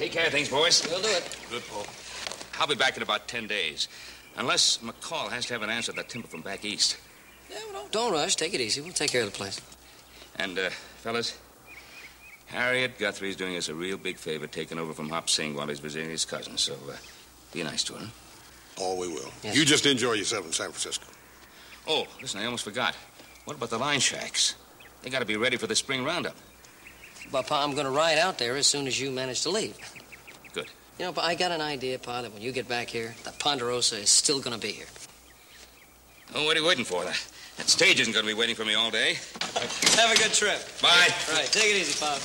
Take care of things, boys. We'll do it. Good, Paul. I'll be back in about 10 days. Unless McCall has to have an answer to that timber from back east. Yeah, well, don't rush. Take it easy. We'll take care of the place. And, fellas, Harriet Guthrie's doing us a real big favor taking over from Hop Sing while he's visiting his cousin, so be nice to her. Oh, we will. Yes. You just enjoy yourself in San Francisco. Oh, listen, I almost forgot. What about the line shacks? They got to be ready for the spring roundup. But, Pa, I'm going to ride out there as soon as you manage to leave. Good. You know, Pa, I got an idea, Pa, that when you get back here, the Ponderosa is still going to be here. Oh, what are you waiting for? That stage isn't going to be waiting for me all day. Have a good trip. Bye. Right, take it easy, Pa.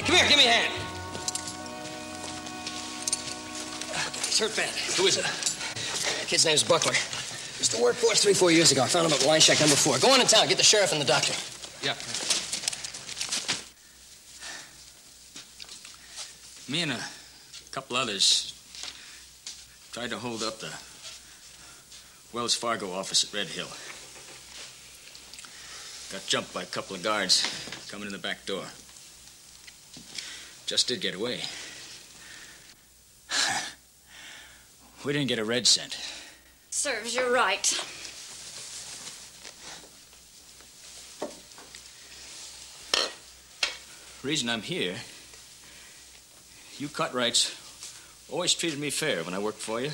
Come here, give me a hand. He's hurt bad. Who is it? Kid's name's Buckler. Used to work for us 3-4 years ago. I found him at line shack number 4. Go on in town, get the sheriff and the doctor. Yeah. Me and a couple others tried to hold up the Wells Fargo office at Red Hill. Got jumped by a couple of guards coming in the back door. Just did get away. We didn't get a red cent. Serves you right. Reason I'm here, you Cutrights always treated me fair when I worked for you.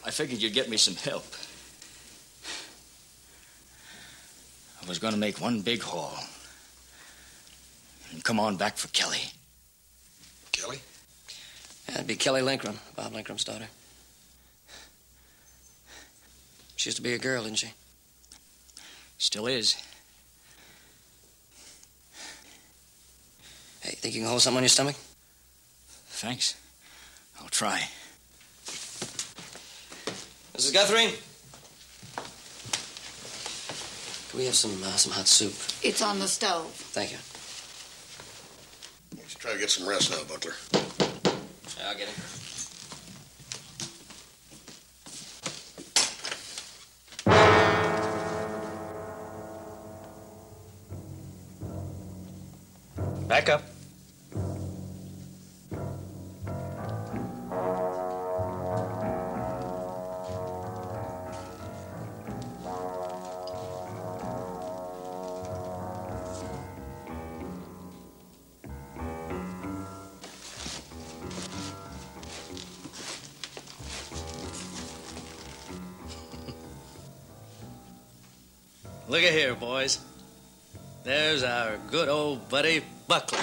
I figured you'd get me some help. I was going to make one big haul and come on back for Kelly. Kelly? That'd be Kelly Linkram, Bob Linkram's daughter. She used to be a girl, didn't she? Still is. Hey, think you can hold something on your stomach? Thanks. I'll try. Mrs. Guthrie? Can we have some hot soup? It's on the stove. Thank you. You should try to get some rest now, Butler. Yeah, I'll get him. Back up. Look at here, boys. There's our good old buddy Buckley.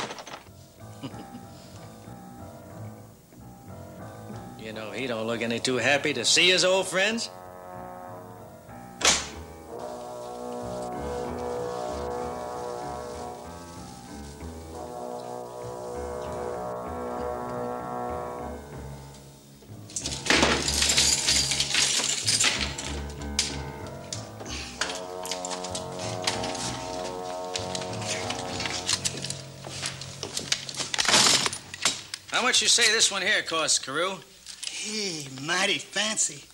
You know, he don't look any too happy to see his old friends. How much you say this one here costs, Carew? Hey, mighty fancy.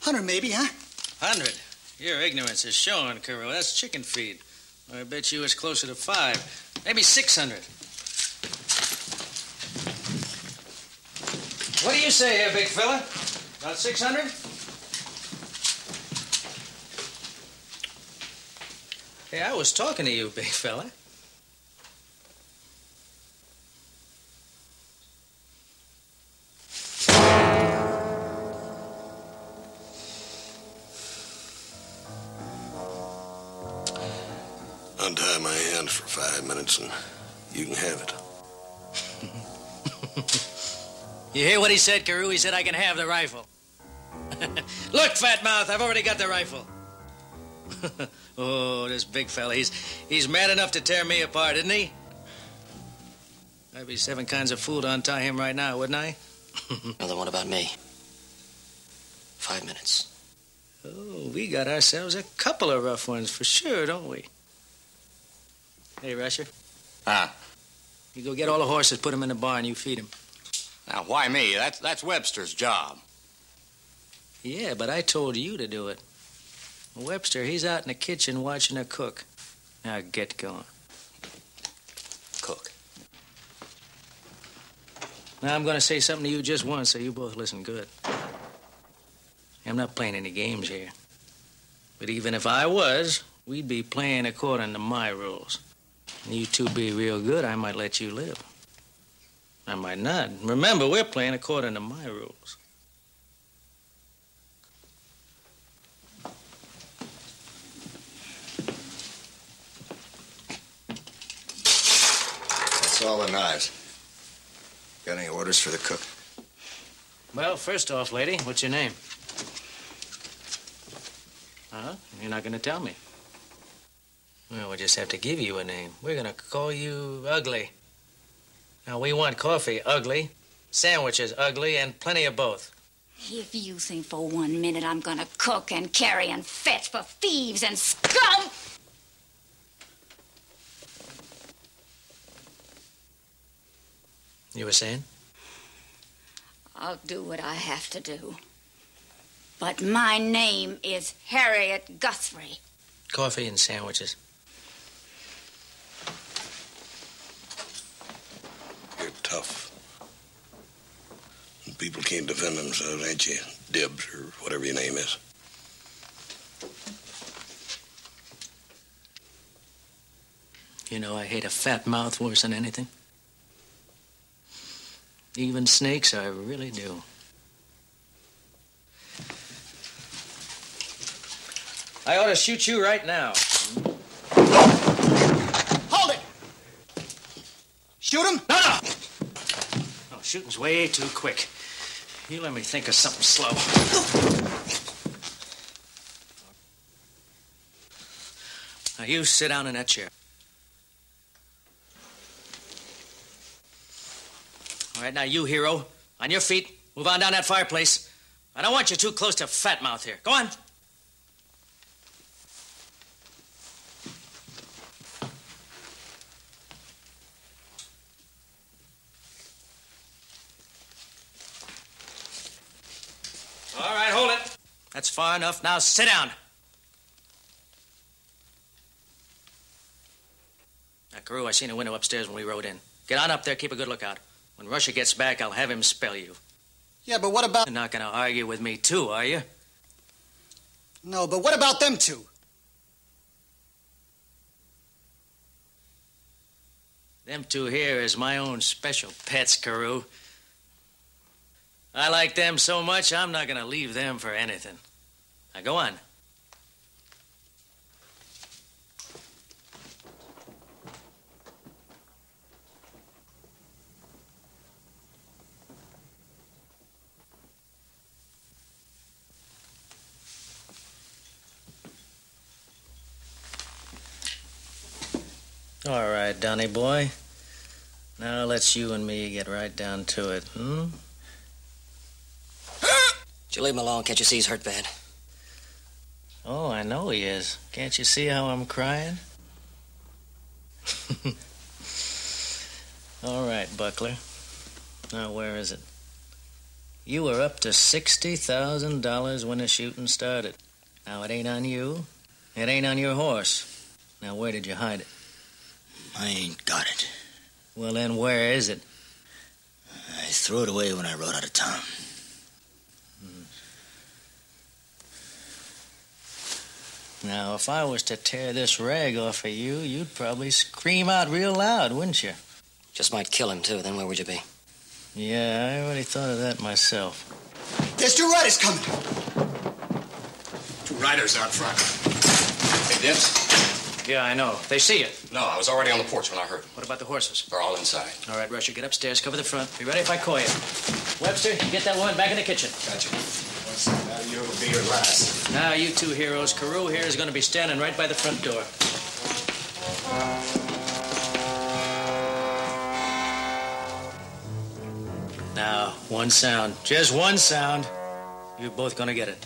100 maybe, huh? 100. Your ignorance is showing, Carew. That's chicken feed. I bet you it's closer to 5. Maybe 600. What do you say here, big fella? About 600? Hey, I was talking to you, big fella. Untie my hands for 5 minutes and you can have it. You hear what he said, Carew? He said I can have the rifle. Look, fat mouth, I've already got the rifle. Oh, this big fella, he's mad enough to tear me apart, isn't he? I'd be 7 kinds of fool to untie him right now, wouldn't I? Another one about me. 5 minutes. Oh, we got ourselves a couple of rough ones for sure, don't we? Hey, Rusher. You go get all the horses, put them in the barn, you feed them. Now, why me? That's Webster's job. Yeah, but I told you to do it. Webster, he's out in the kitchen watching her cook. Now get going. Cook. Now I'm going to say something to you just once, so you both listen good. I'm not playing any games here. But even if I was, we'd be playing according to my rules. And you two be real good, I might let you live. I might not. Remember, we're playing according to my rules. That's all the knives. Got any orders for the cook? Well, first off, lady, what's your name? Huh? You're not going to tell me. Well, we'll just have to give you a name. We're going to call you Ugly. Now, we want coffee ugly, sandwiches ugly, and plenty of both. If you think for 1 minute I'm gonna cook and carry and fetch for thieves and scum... You were saying? I'll do what I have to do. But my name is Harriet Guthrie. Coffee and sandwiches. You're tough. people can't defend themselves, ain't you? Dibs, or whatever your name is. You know, I hate a fat mouth worse than anything. Even snakes, I really do. I ought to shoot you right now. Hold it! Shoot him? No! Oh, shooting's way too quick. You let me think of something slow. Now, you sit down in that chair. All right, now you, hero, on your feet, move on down that fireplace. I don't want you too close to Fatmouth here. Go on. All right, hold it. That's far enough. Now sit down. Now, Carew, I seen a window upstairs when we rode in. Get on up there, keep a good lookout. When Russia gets back, I'll have him spell you. Yeah, but what about... You're not going to argue with me, too, are you? No, but what about them two? Them two here is my own special pets, Carew. I like them so much, I'm not going to leave them for anything. Now, go on. All right, Donny boy. Now let's you and me get right down to it, hmm? Did you leave him alone? Can't you see he's hurt bad? Oh, I know he is. Can't you see how I'm crying? All right, Buckler. Now, where is it? You were up to $60,000 when the shooting started. Now, it ain't on you. It ain't on your horse. Now, where did you hide it? I ain't got it. Well, then, where is it? I threw it away when I rode out of town. Now, if I was to tear this rag off of you, you'd probably scream out real loud, wouldn't you? Just might kill him, too. Then where would you be? Yeah, I already thought of that myself. There's two riders coming. Two riders out front. Hey, Dibs? Yeah, I know. They see you. No, I was already on the porch when I heard them. What about the horses? They're all inside. All right, Rusher, get upstairs, cover the front. Be ready if I call you. Webster, get that woman back in the kitchen. Gotcha. Now you'll be your last. Now, you two heroes, Carew here is going to be standing right by the front door. Now, one sound. Just one sound. You're both going to get it.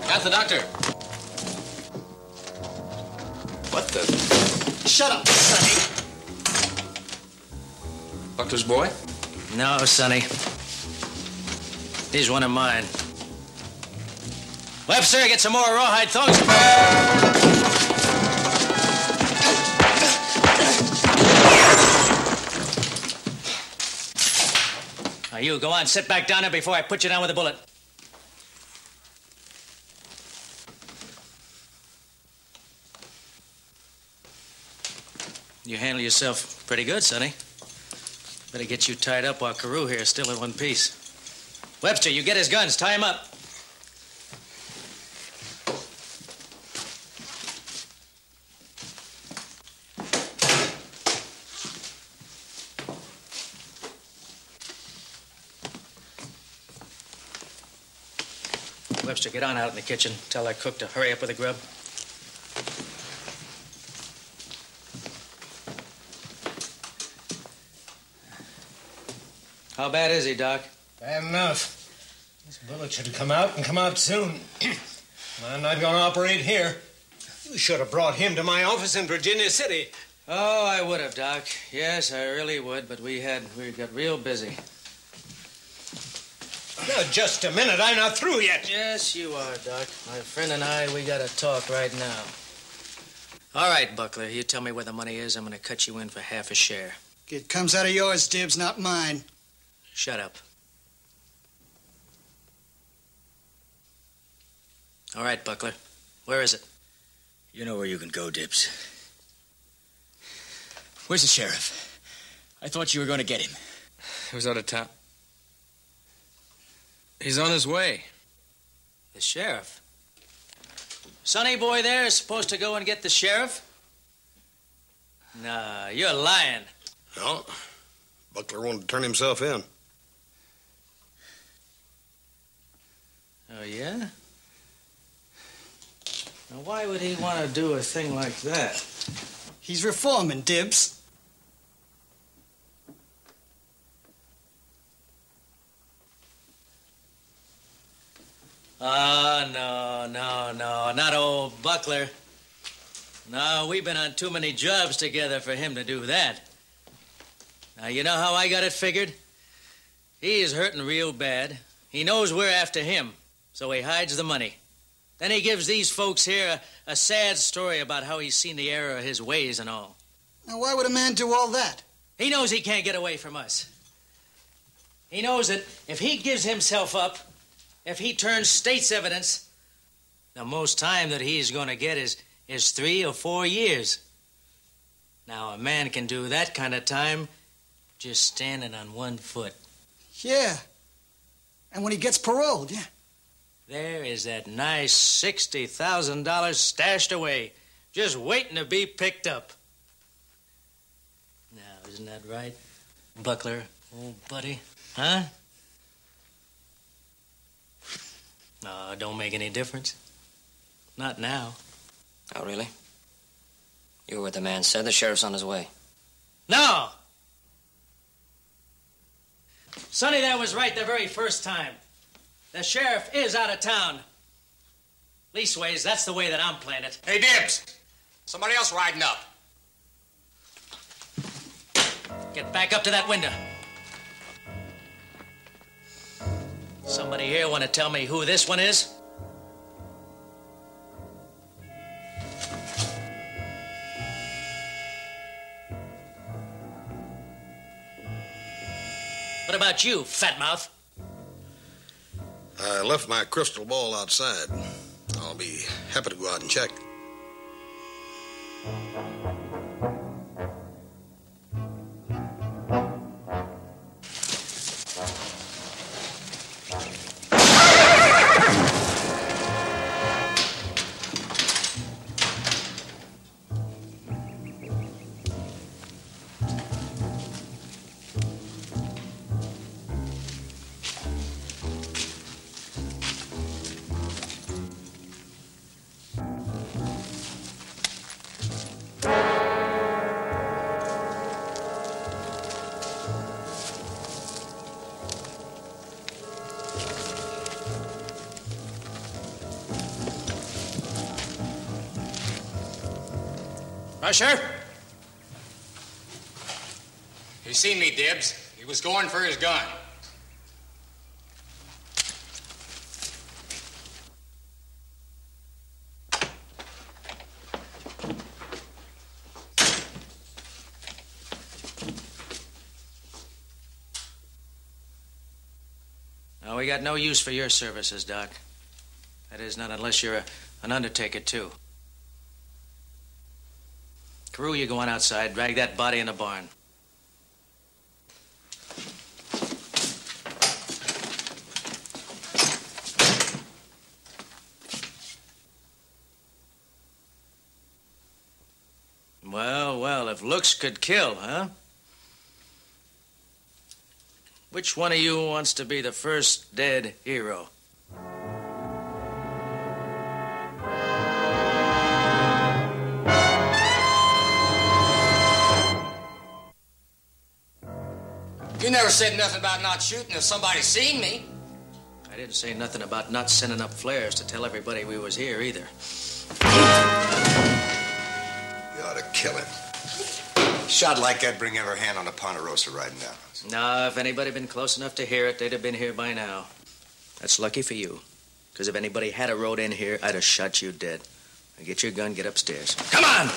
Got the doctor. What the? Shut up, Sonny. Buckler's boy? No, Sonny. He's one of mine. Webster, get some more rawhide thongs. Now, you, go on, sit back down there before I put you down with a bullet. You handle yourself pretty good, Sonny. Better get you tied up while Carew here is still in one piece. Webster, you get his guns. Tie him up. Webster, get on out in the kitchen. Tell that cook to hurry up with the grub. How bad is he, Doc? Bad enough. This bullet should have come out and come out soon. I'm not going to operate here. You should have brought him to my office in Virginia City. Oh, I would have, Doc. Yes, I really would, but we got real busy. Now, just a minute. I'm not through yet. Yes, you are, Doc. My friend and I, we gotta talk right now. All right, Buckler, you tell me where the money is. I'm gonna cut you in for half a share. It comes out of yours, Dibs, not mine. Shut up. All right, Buckler. Where is it? You know where you can go, Dibs. Where's the sheriff? I thought you were going to get him. He was out of town. He's on his way. The sheriff? Sonny boy there is supposed to go and get the sheriff? Nah, you're lying. No. Buckler wanted to turn himself in. Oh, yeah? Now, why would he want to do a thing like that? He's reforming, Dibs. Oh, no, not old Buckler. No, we've been on too many jobs together for him to do that. Now, you know how I got it figured? He is hurting real bad. He knows we're after him, so he hides the money. Then he gives these folks here a sad story about how he's seen the error of his ways and all. Now, why would a man do all that? He knows he can't get away from us. He knows that if he gives himself up, if he turns state's evidence, the most time that he's going to get is 3 or 4 years. Now, a man can do that kind of time just standing on one foot. Yeah. And when he gets paroled, yeah. There is that nice $60,000 stashed away, just waiting to be picked up. Now, isn't that right, Buckler, old buddy? Huh? No, it don't make any difference. Not now. Oh, really? You were what the man said. The sheriff's on his way. No! Sonny there was right the very first time. The sheriff is out of town. Leastways, that's the way that I'm playing it. Hey, Dibs! Somebody else riding up. Get back up to that window. Somebody here want to tell me who this one is? What about you, fat mouth? I left my crystal ball outside. I'll be happy to go out and check. Usher? He seen me, Dibs. He was going for his gun. No, we got no use for your services, Doc. That is, not unless you're an undertaker, too. Carew, you go on outside. Drag that body in the barn. Well, if looks could kill, huh? Which one of you wants to be the first dead hero? You never said nothing about not shooting if somebody seen me. I didn't say nothing about not sending up flares to tell everybody we was here either. You ought to kill him. Shot like that, bring every hand on the Ponderosa riding down. No, if anybody been close enough to hear it, they'd have been here by now. That's lucky for you. Because if anybody had a road in here, I'd have shot you dead. Now get your gun, get upstairs. Come on!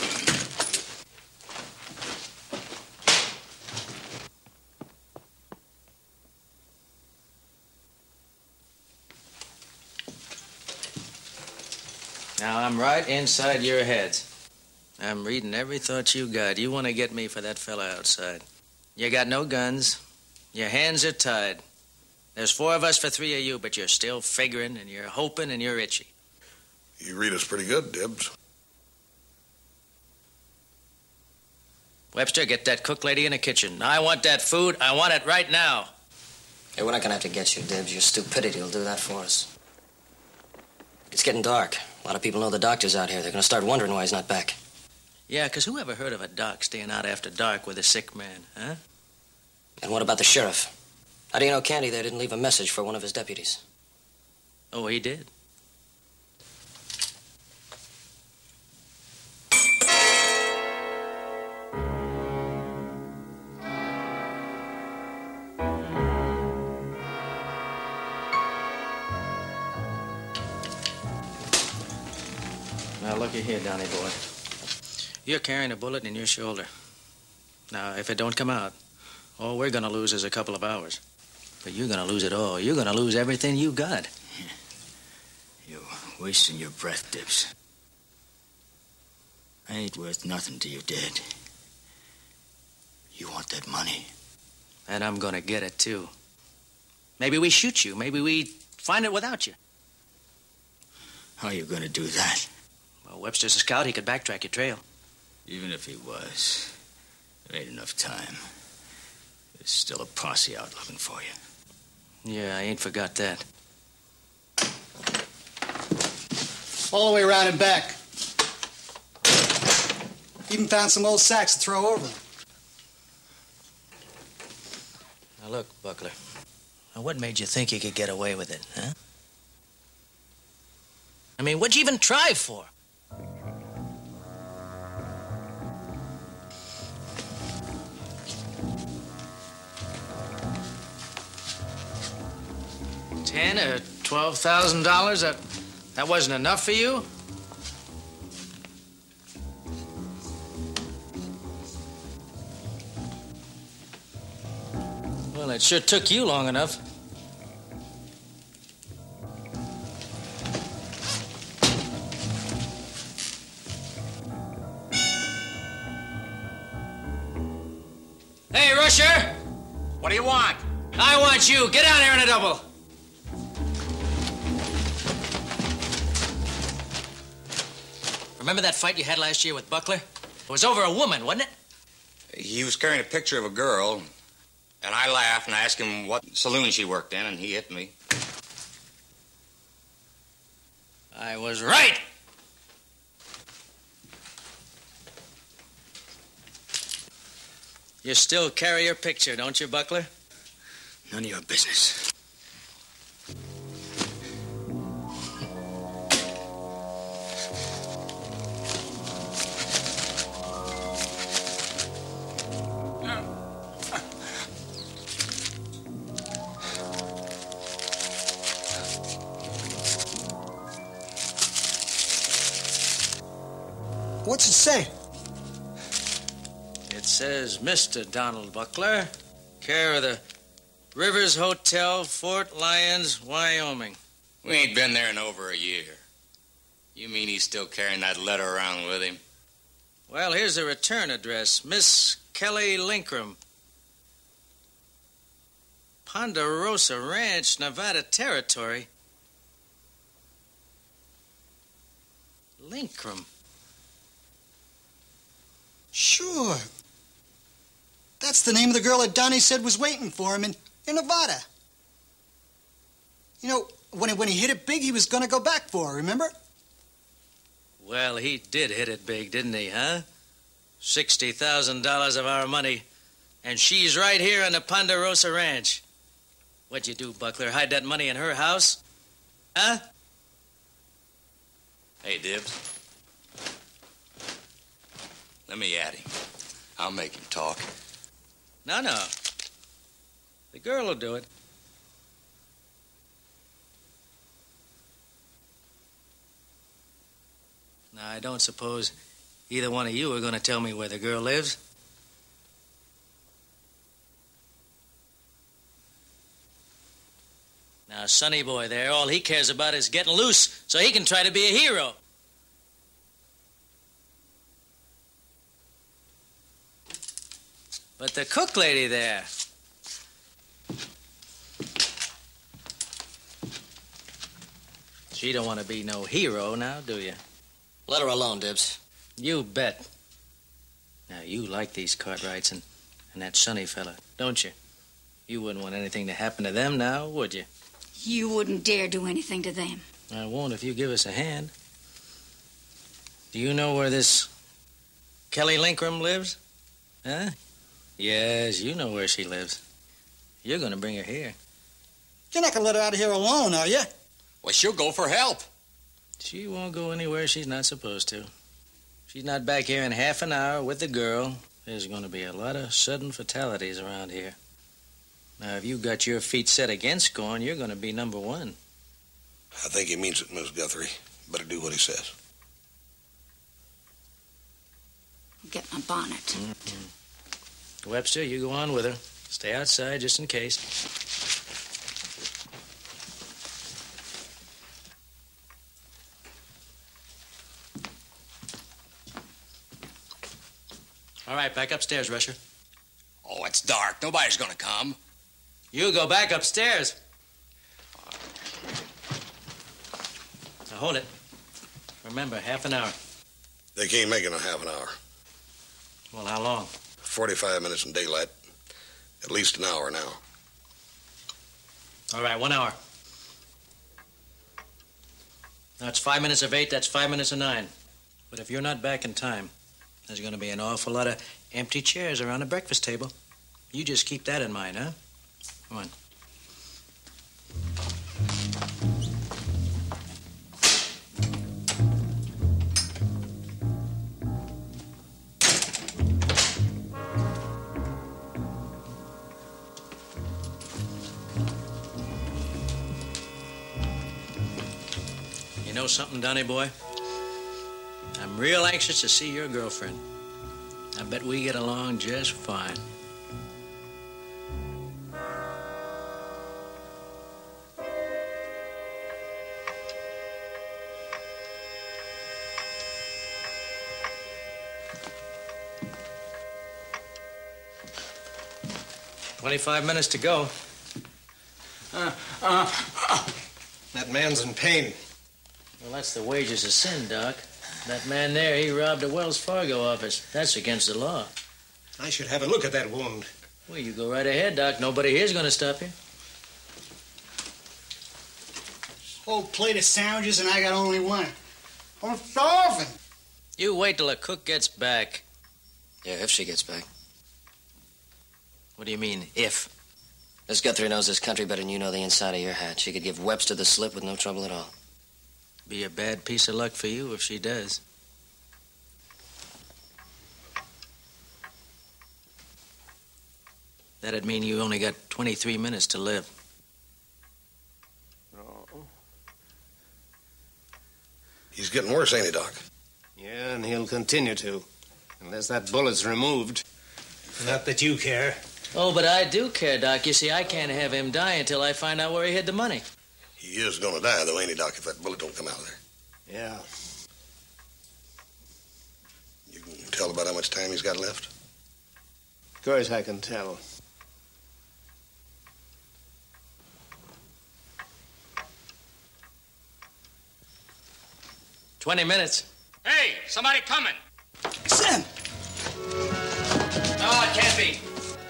Now, I'm right inside your heads. I'm reading every thought you got. You want to get me for that fella outside. You got no guns. Your hands are tied. There's 4 of us for 3 of you, but you're still figuring, and you're hoping, and you're itchy. You read us pretty good, Dibs. Webster, get that cook lady in the kitchen. I want that food. I want it right now. Hey, we're not gonna have to get you, Dibs. Your stupidity will do that for us. It's getting dark. A lot of people know the doctor's out here. They're gonna start wondering why he's not back. Yeah, 'cause who ever heard of a doc staying out after dark with a sick man, huh? And what about the sheriff? How do you know Candy there didn't leave a message for one of his deputies? Oh, he did. Now, looky here, Donnie boy. You're carrying a bullet in your shoulder. Now, if it don't come out, all we're gonna lose is a couple of hours. But you're gonna lose it all. You're gonna lose everything you got. You're wasting your breath, Dibs. I ain't worth nothing to you dead. You want that money. And I'm gonna get it, too. Maybe we shoot you. Maybe we find it without you. How are you gonna do that? Well, Webster's a scout. He could backtrack your trail. Even if he was, there ain't enough time. There's still a posse out looking for you. Yeah, I ain't forgot that. All the way around and back. Even found some old sacks to throw over him. Now, look, Buckler. Now, what made you think you could get away with it, huh? I mean, what'd you even try for? $10,000 or $12,000? That wasn't enough for you? Well, it sure took you long enough. Hey, Rusher! What do you want? I want you. Get down here in a double. Remember that fight you had last year with Buckler? It was over a woman, wasn't it? He was carrying a picture of a girl, and I laughed and I asked him what saloon she worked in, and he hit me. I was right! You still carry your picture, don't you, Buckler? None of your business. What's it say? It says, Mr. Donald Buckler, care of the Rivers Hotel, Fort Lyons, Wyoming. We ain't been there in over a year. You mean he's still carrying that letter around with him? Well, here's the return address. Miss Kelly Linkram. Ponderosa Ranch, Nevada Territory. Linkram. Sure. That's the name of the girl that Donnie said was waiting for him in Nevada. You know, when he hit it big, he was going to go back for her, remember? Well, he did hit it big, didn't he, huh? $60,000 of our money. And she's right here on the Ponderosa Ranch. What'd you do, Buckler? Hide that money in her house? Huh? Hey, Dibs. Let me at him. I'll make him talk. No. The girl will do it. Now, I don't suppose either one of you are going to tell me where the girl lives? Now, Sonny boy there, all he cares about is getting loose so he can try to be a hero. But the cook lady there... She don't want to be no hero now, do you? Let her alone, Dibs. You bet. Now, you like these Cartwrights and that Sonny fella, don't you? You wouldn't want anything to happen to them now, would you? You wouldn't dare do anything to them. I won't if you give us a hand. Do you know where this Kelly Linkram lives? Huh? Yes, you know where she lives. You're going to bring her here. You're not going to let her out of here alone, are you? Well, she'll go for help. She won't go anywhere she's not supposed to. She's not back here in half an hour with the girl. There's going to be a lot of sudden fatalities around here. Now, if you got your feet set against going, you're going to be number one. I think he means it, Miss Guthrie. Better do what he says. Get my bonnet. Mm-hmm. Webster, you go on with her. Stay outside just in case. All right, back upstairs, Rusher. Oh, it's dark. Nobody's gonna come. You go back upstairs. Now hold it. Remember, half an hour. They can't make it in half an hour. Well, how long? 45 minutes in daylight. At least an hour now. All right, 1 hour. Now, it's 5 minutes of 8, that's 5 minutes of 9. But if you're not back in time, there's going to be an awful lot of empty chairs around the breakfast table. You just keep that in mind, huh? Come on. You know something, Donnie boy? I'm real anxious to see your girlfriend. I bet we get along just fine. "25 minutes to go. That man's in pain. Well, that's the wages of sin, Doc. That man there, he robbed a Wells Fargo office. That's against the law. I should have a look at that wound. Well, you go right ahead, Doc. Nobody here's going to stop you. Whole plate of sandwiches and I got only one. I'm starving. You wait till the cook gets back. Yeah, if she gets back. What do you mean, if? Miss Guthrie knows this country better than you know the inside of your hat. She could give Webster the slip with no trouble at all. Be a bad piece of luck for you if she does. That'd mean you only got 23 minutes to live. Oh. He's getting worse, ain't he, Doc? Yeah, and he'll continue to. Unless that bullet's removed. Not that you care. Oh, but I do care, Doc. You see, I can't have him die until I find out where he hid the money. He is gonna die, though, ain't he, Doc, if that bullet don't come out of there? Yeah. You can tell about how much time he's got left? Of course I can tell. "20 minutes. Hey, somebody coming. Sam! No, it can't be.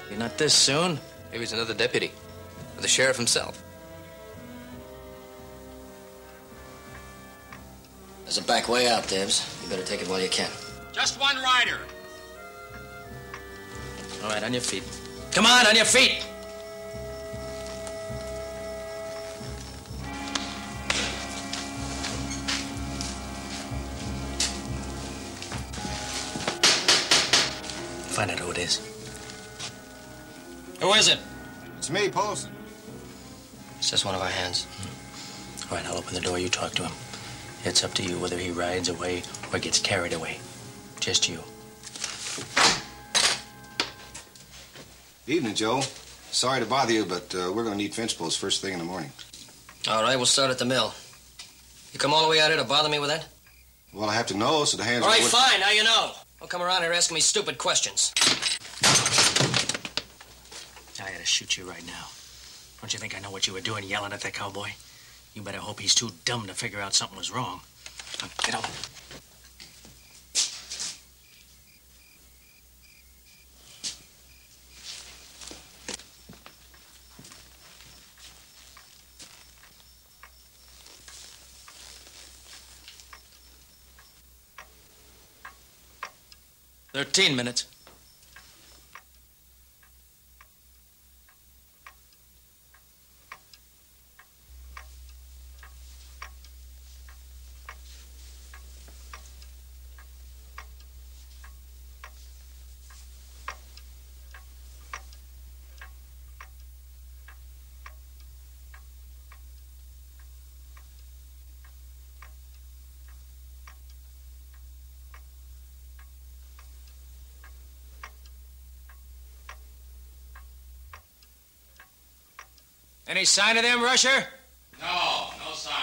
You're not this soon. Maybe it's another deputy. Or the sheriff himself. There's a back way out, Dibs. You better take it while you can. Just one rider. All right, on your feet. Come on your feet! Find out who it is. Who is it? It's me, Paulson. It's just one of our hands. All right, I'll open the door. You talk to him. It's up to you whether he rides away or gets carried away. Just you. Evening, Joe. Sorry to bother you, but we're going to need fence posts first thing in the morning. All right, we'll start at the mill. You come all the way out here to bother me with that? Well, I have to know, so the hands... All right, fine. Now you know. Don't come around here asking me stupid questions. I ought to shoot you right now. Don't you think I know what you were doing yelling at that cowboy? You better hope he's too dumb to figure out something was wrong. Now, get on. "13 minutes. Any sign of them, Rusher? No sign.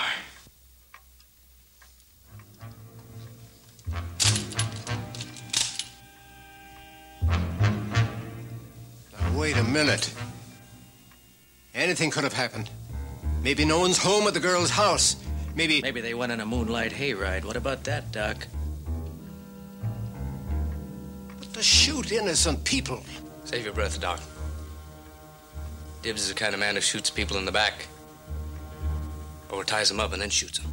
Now, wait a minute. Anything could have happened. Maybe no one's home at the girl's house. Maybe they went on a moonlight hayride. What about that, Doc? But to shoot innocent people. Save your breath, Doc. Dibbs is the kind of man who shoots people in the back. Or ties them up and then shoots them.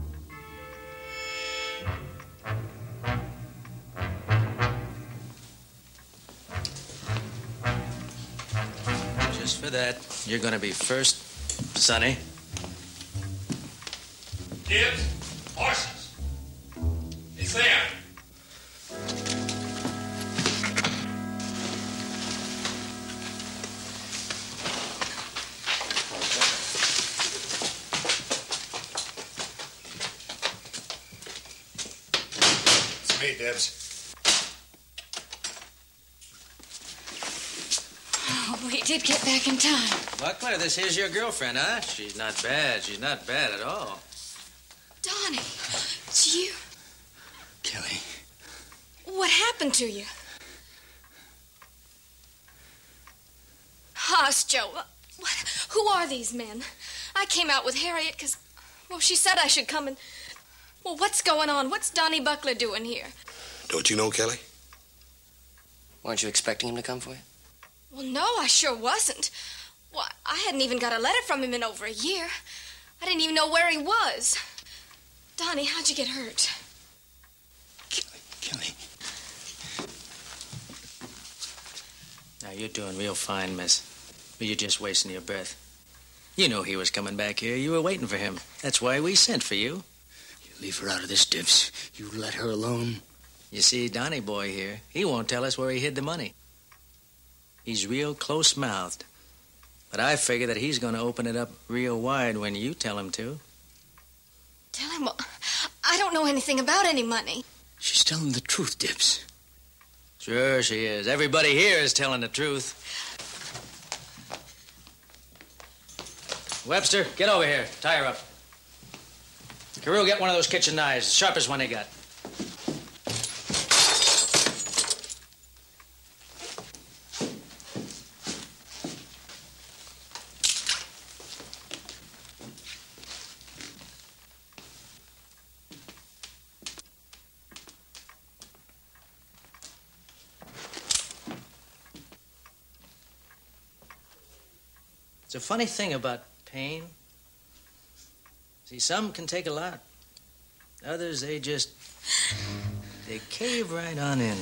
Just for that, you're gonna be first, Sonny. Dibbs, horses. It's there. Hey, Debs. Oh, we did get back in time. Buckler, this here's your girlfriend, huh? She's not bad. She's not bad at all. Donnie, it's you. Kelly. What happened to you? Hush, Joe. Who are these men? I came out with Harriet because, well, she said I should come and... Well, what's going on? What's Donnie Buckler doing here? Don't you know, Kelly? Weren't you expecting him to come for you? Well, no, I sure wasn't. Well, I hadn't even got a letter from him in over a year. I didn't even know where he was. Donnie, how'd you get hurt? Kelly. Now, you're doing real fine, miss. But you're just wasting your breath. You knew he was coming back here. You were waiting for him. That's why we sent for you. Leave her out of this, Dibbs. You let her alone. You see, Donnie boy here, he won't tell us where he hid the money. He's real close-mouthed. But I figure that he's going to open it up real wide when you tell him to. Tell him what? I don't know anything about any money. She's telling the truth, Dibbs. Sure she is. Everybody here is telling the truth. Webster, get over here. Tie her up. Carew, get one of those kitchen knives, the sharpest one they got. It's a funny thing about pain. See, some can take a lot. Others, they cave right on in.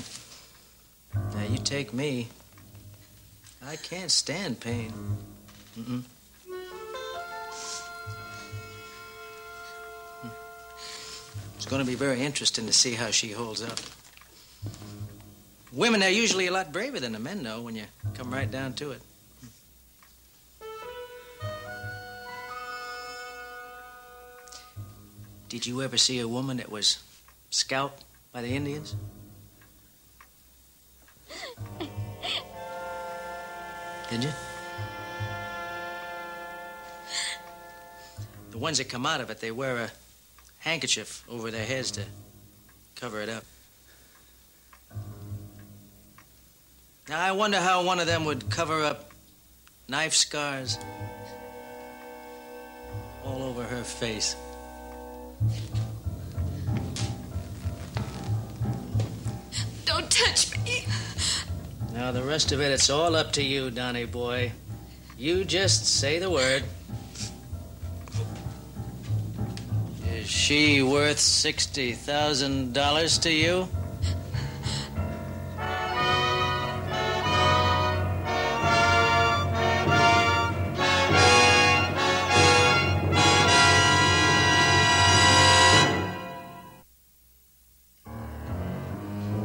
Now, you take me. I can't stand pain. Mm-mm. It's going to be very interesting to see how she holds up. Women are usually a lot braver than the men, though, when you come right down to it. Did you ever see a woman that was scalped By the Indians? Did you? The ones that come out of it, they wear a handkerchief over their heads to cover it up. Now, I wonder how one of them would cover up knife scars all over her face. Don't touch me. Now, the rest of it, it's all up to you, Donnie boy. You just say the word. Is she worth $60,000 to you?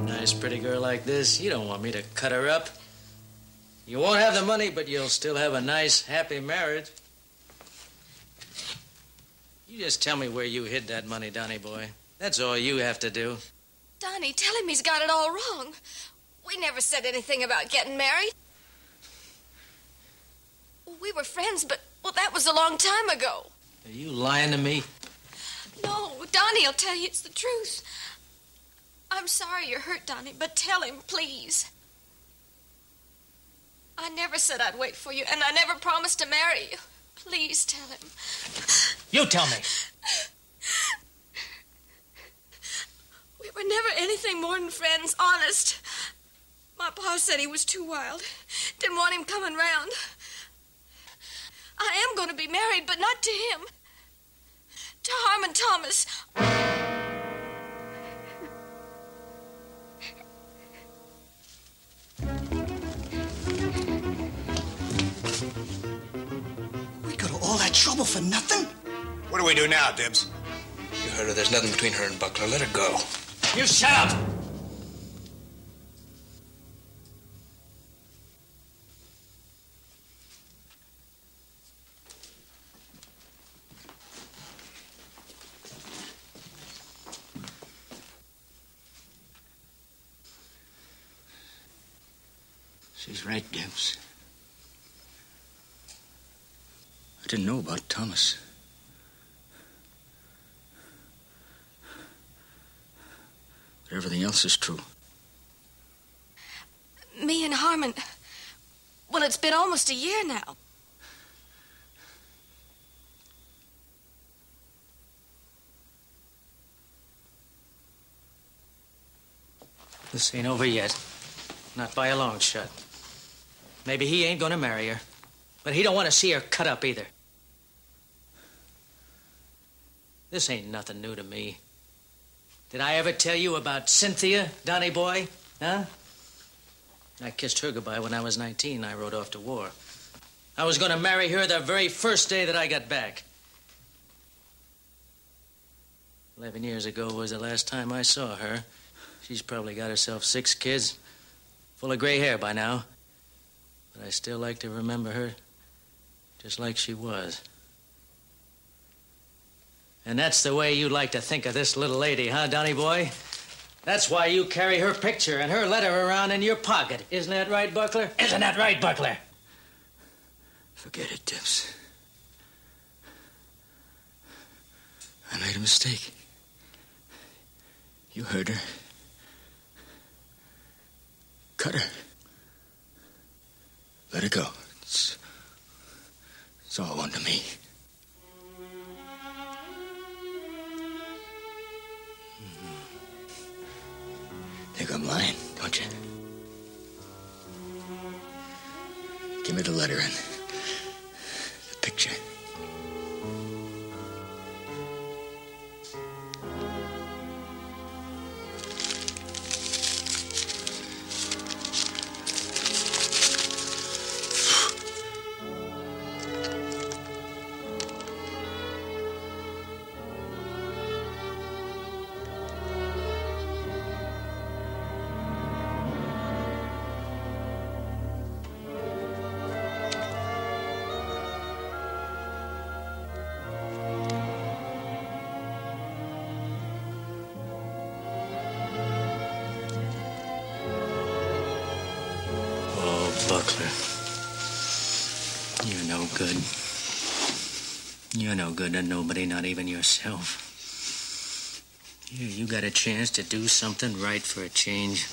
Nice, pretty girl like this, you don't want me to cut her up. You won't have the money, but you'll still have a nice, happy marriage. You just tell me where you hid that money, Donnie boy. That's all you have to do. Donnie, tell him he's got it all wrong. We never said anything about getting married. We were friends, but, well, that was a long time ago. Are you lying to me? No, Donnie'll tell you it's the truth. I'm sorry you're hurt, Donnie, but tell him, please. I never said I'd wait for you, and I never promised to marry you. Please tell him. You tell me. We were never anything more than friends, honest. My pa said he was too wild. Didn't want him coming round. I am going to be married, but not to him. To Harmon Thomas. All that trouble for nothing? What do we do now, Dibs? You heard her. There's nothing between her and Buckler. Let her go. You shut up! She's right, Dibs. I didn't know about Thomas. But everything else is true. Me and Harmon... Well, it's been almost a year now. This ain't over yet. Not by a long shot. Maybe he ain't gonna marry her. But he don't want to see her cut up either. This ain't nothing new to me. Did I ever tell you about Cynthia, Donnie boy? Huh? I kissed her goodbye when I was 19. I rode off to war. I was going to marry her the very first day that I got back. 11 years ago was the last time I saw her. She's probably got herself 6 kids, full of gray hair by now. But I still like to remember her just like she was. And that's the way you like to think of this little lady, huh, Donnie boy? That's why you carry her picture and her letter around in your pocket. Isn't that right, Buckler? Isn't that right, Buckler? Forget it, Dibs. I made a mistake. You heard her. Cut her. Let her go. It's all one to me. Think I'm lying, don't you? Give me the letter and the picture. Buckler. You're no good. You're no good to nobody, not even yourself. You got a chance to do something right for a change.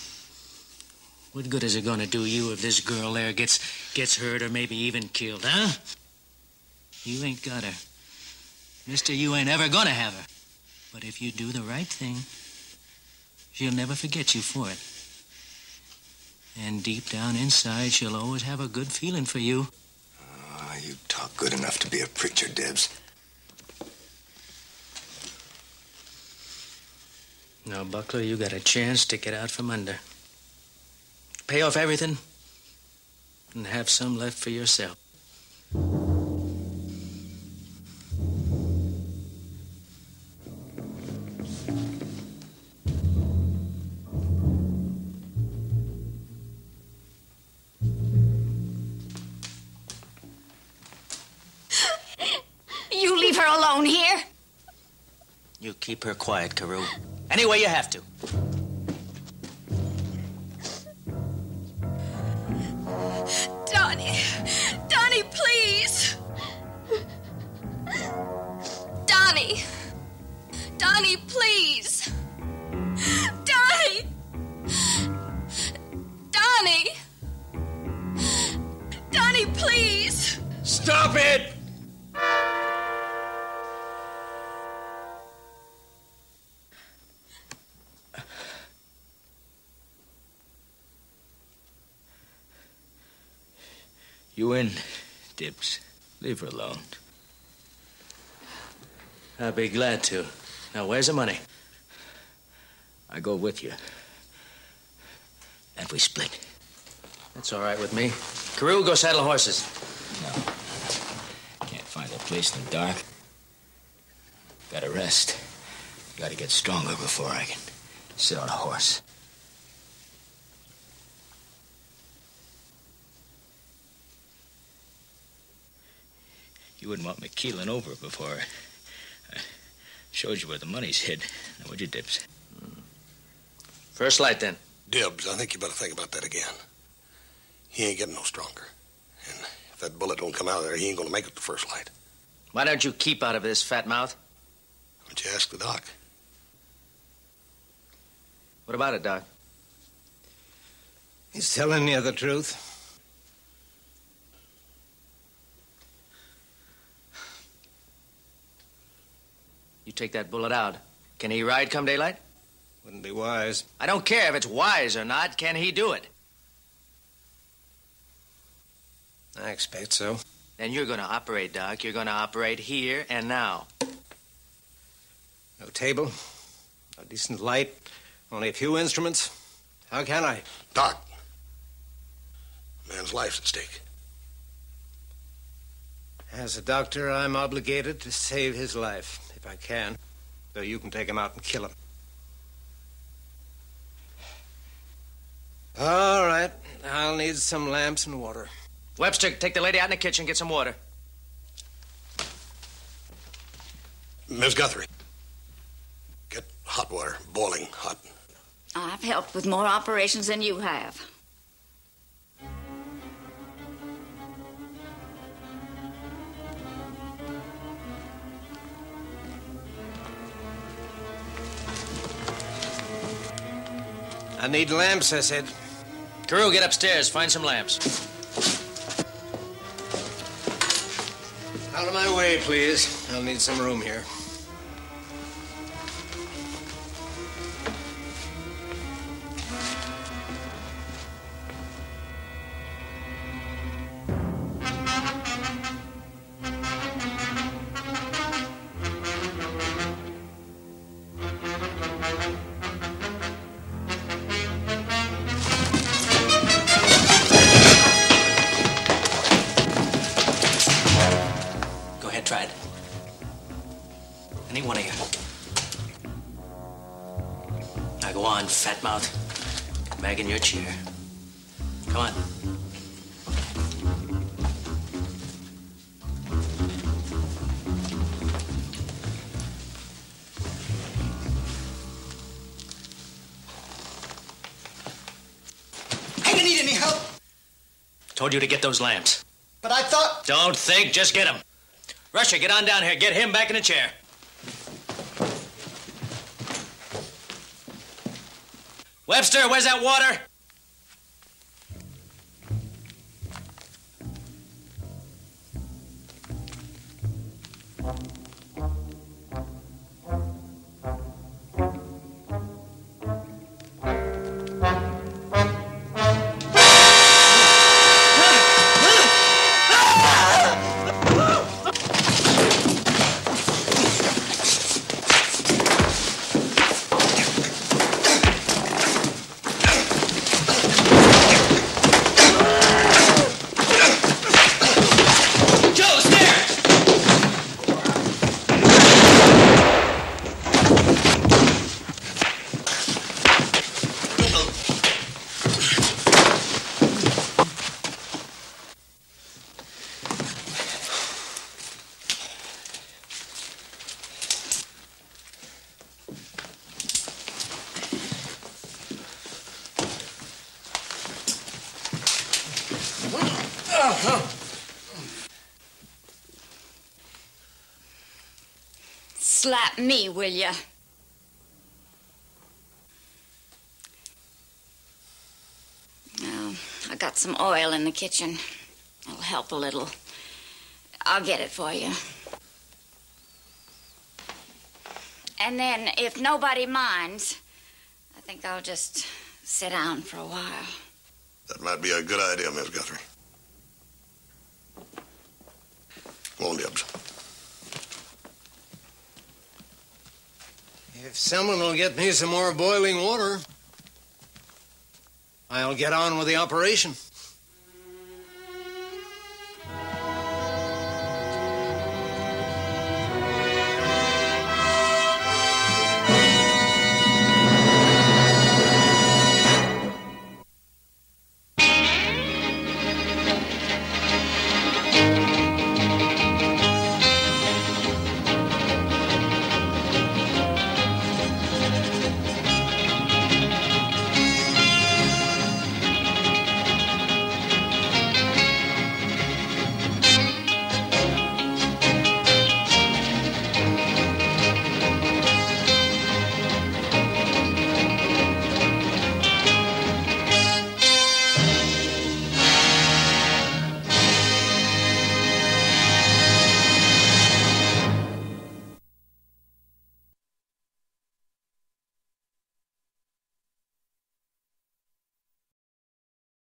What good is it gonna do you if this girl there gets hurt or maybe even killed, huh? You ain't got her. Mister, you ain't ever gonna have her. But if you do the right thing, she'll never forget you for it. And deep down inside, she'll always have a good feeling for you. You talk good enough to be a preacher, Dibs. Now, Buckler, you got a chance to get out from under. Pay off everything and have some left for yourself. You leave her alone here? You keep her quiet, Carew. Any way you have to. Donnie! Donnie, please! Donnie! Donnie, please! Donnie! Donnie! Donnie, please! Stop it! You in, Dibs. Leave her alone. I'll be glad to. Now, where's the money? I go with you. And we split. That's all right with me. Carew, go saddle horses. No. Can't find a place in the dark. Gotta rest. Gotta get stronger before I can sit on a horse. You wouldn't want me keeling over before I showed you where the money's hid. Now, would you, Dibs? First light, then. Dibs, I think you better think about that again. He ain't getting no stronger. And if that bullet don't come out of there, he ain't gonna make it to first light. Why don't you keep out of this, fat mouth? Why don't you ask the doc? What about it, Doc? He's telling you the truth. You take that bullet out. Can he ride come daylight? Wouldn't be wise. I don't care if it's wise or not. Can he do it? I expect so. Then you're going to operate, Doc. You're going to operate here and now. No table, no decent light, only a few instruments. How can I? Doc, man's life's at stake. As a doctor, I'm obligated to save his life, if I can. So you can take him out and kill him. All right, I'll need some lamps and water. Webster, take the lady out in the kitchen, get some water. Miss Guthrie, get hot water, boiling hot. I've helped with more operations than you have. I need lamps, I said. Carew, get upstairs. Find some lamps. Out of my way, please. I'll need some room here. Fat mouth. Back in your chair. Come on. Hey, you need any help? Told you to get those lamps. But I thought... Don't think, just get them. Rusher, get on down here. Get him back in the chair. Webster, where's that water? Slap me, will ya? Oh, I got some oil in the kitchen. It'll help a little. I'll get it for you. And then, if nobody minds, I think I'll just sit down for a while. That might be a good idea, Miss Guthrie. Come on, Dibs. If someone will get me some more boiling water, I'll get on with the operation.